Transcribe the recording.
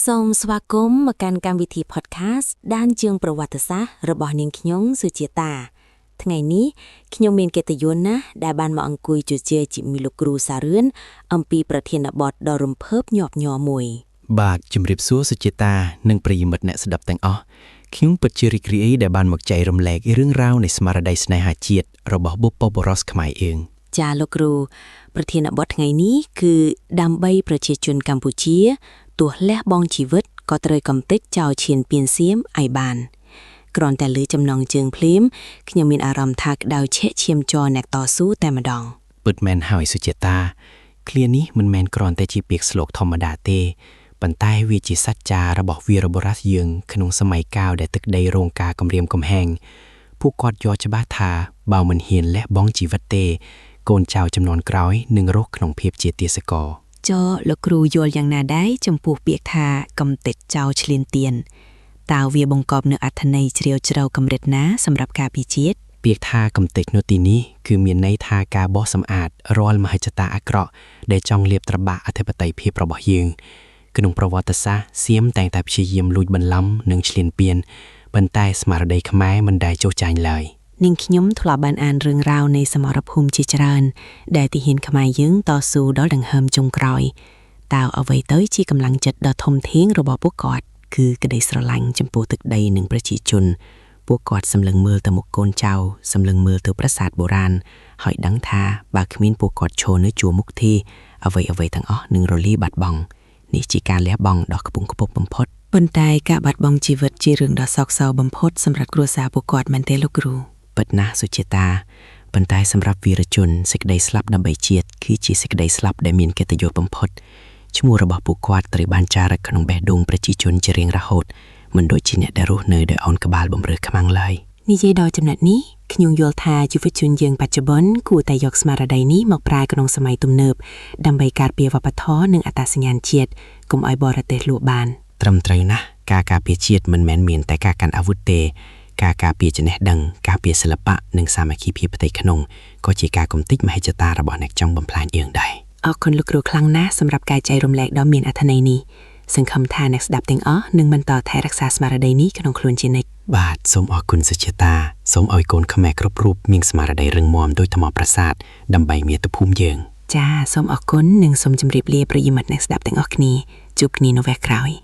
សូមស្វាគមន៍មកកាន់កម្មវិធី podcast ដានជើងប្រវត្តិសាស្ត្ររបស់នាងខ្ញុំសុជាតាថ្ងៃនេះខ្ញុំមានកិត្តិយសណាស់ដែលបានមកអង្គុយជជែកជាមួយលោកគ្រូសារឿនអំពីប្រធានបទដ៏រំភើបញាប់ញ័រមួយបាទជំរាបសួរសុជាតានិងប្រិយមិត្តអ្នកស្ដាប់ទាំងអស់ខ្ញុំពិតជារីករាយដែលបានមកចែករំលែករឿងរ៉ាវនៃស្មារតីស្នេហាជាតិរបស់បុព្វបុរសខ្មែរយើងចាលោកគ្រូប្រធានបទថ្ងៃនេះគឺដើម្បីប្រជាជនកម្ពុជាទោះលះបង់ជីវិតក៏ត្រូវកំទេចចោលឈានពៀនសៀមឲ្យបានគ្រាន់តែលើចំណងជើងភ្លាមខ្ញុំមានអារម្មណ៍ថាក្តៅឆេះឈាមជ័រអ្នកតស៊ូតែម្ដងពិតមែនហើយសុជាតាឃ្លានេះមិនមែនគ្រាន់តែជាពាក្យស្លោកធម្មតាទេប៉ុន្តែវាជាសច្ចចារបស់វីរបុរសយើងក្នុងសម័យកាលដែលទឹកដីរងការគំរាមកំហែងពួកគាត់យល់ច្បាស់ថាបើមិនហ៊ានលះបង់ជីវិតទេកូនចៅចំនួនក្រោយនឹងរស់ក្នុងភាពជាទាសករចុះលោកគ្រូយល់យ៉ាងណាដែរចំពោះពាក្យថាកំទេចចោលឈ្លានទានតើវាបង្កប់នូវអត្ថន័យជ្រាលជ្រៅកម្រិតណាសម្រាប់ការពិជាតិពាក្យថាកំទេចនៅទីនេះគឺមានន័យថាការបោះសម្អាតរាល់មហិច្ឆតាអាក្រក់ដែលចង់លាបត្របាក់អធិបតេយ្យភាពរបស់យើងក្នុងប្រវត្តិសាស្ត្រសៀមតែងតែព្យាយាមលួចបន្លំនិងឈ្លានពានប៉ុន្តែស្មារតីខ្មែរមិនដែលចុះចាញ់ឡើយនាងខ្ញុំធ្លាប់បានអានរឿងរ៉ាវនៃសមរភូមិជាច្រើនដែលទាហានខ្មែរយើងតស៊ូដល់ដង្ហើមចុងក្រោយតើអ្វីទៅជាកម្លាំងចិត្តដ៏ធំធេងរបស់ពួកគាត់គឺក្តីស្រឡាញ់ចំពោះទឹកដីនិងប្រជាជនពួកគាត់សម្លឹងមើលទៅមុខកូនចៅសម្លឹងមើលទៅប្រាសាទបុរាណហើយដឹងថាបើគ្មានពួកគាត់ឈរនៅជួរមុខទេអ្វីទាំងអស់នឹងរលាយបាត់បង់នេះជាការលះបង់ដ៏ខ្ពង់ខ្ពស់បំផុតប៉ុន្តែការបាត់បង់ជីវិតជារឿងដ៏សោកសៅបំផុតសម្រាប់គ្រួសារពួកគាត់មែនទេលោកគ្រូពិតណាស់សុជាតាប៉ុន្តែសម្រាប់វីរជនសេចក្តីស្លាប់ដើម្បីជាតិគឺជាសេចក្តីស្លាប់ដែលមានកិត្តិយសបំផុតឈ្មោះរបស់ពួកគាត់ត្រូវបានចារឹកក្នុងបេះដូងប្រជាជនជារៀងរហូតមិនដូចជាអ្នកដែលរស់នៅដោយឱនក្បាលបំរើខ្មាំងឡើយនិយាយដល់ចំណុចនេះខ្ញុំយល់ថាជីវជនយើងបច្ចុប្បន្នគួរតែយកស្មារតីនេះមកប្រើក្នុងសម័យទំនើបដើម្បីការពារវប្បធម៌និងអត្តសញ្ញាណជាតិកុំឲ្យបរទេសលួចបានត្រឹមត្រូវណាស់ការការពារជាតិមិនមែនមានតែការកាន់អាវុធទេការការពារចំណេះដឹងការពារសិល្បៈនិងសាមគ្គីភាពផ្ទៃក្នុងក៏ជាការកំទេចមហិច្ឆតារបស់អ្នកចង់បំផ្លាញយើងដែរអរគុណលោកគ្រូខ្លាំងណាស់សម្រាប់ការចែករំលែកដ៏មានអត្ថន័យនេះសង្ឃឹមថាអ្នកស្ដាប់ទាំងអស់នឹងបន្តថែរក្សាស្មារតីនេះក្នុងខ្លួនជានិច្ចបាទសូមអរគុណសុជាតាសូមឲ្យកូនខ្មែរគ្រប់រូបមានស្មារតីរឹងមាំដូចថ្មប្រាសាទដើម្បីមាតុភូមិយើងចាសូមអរគុណនិងសូមជម្រាបលាប្រិយមិត្តអ្នកស្ដាប់ទាំងអស់គ្នាជួបគ្នានៅវគ្គក្រោយ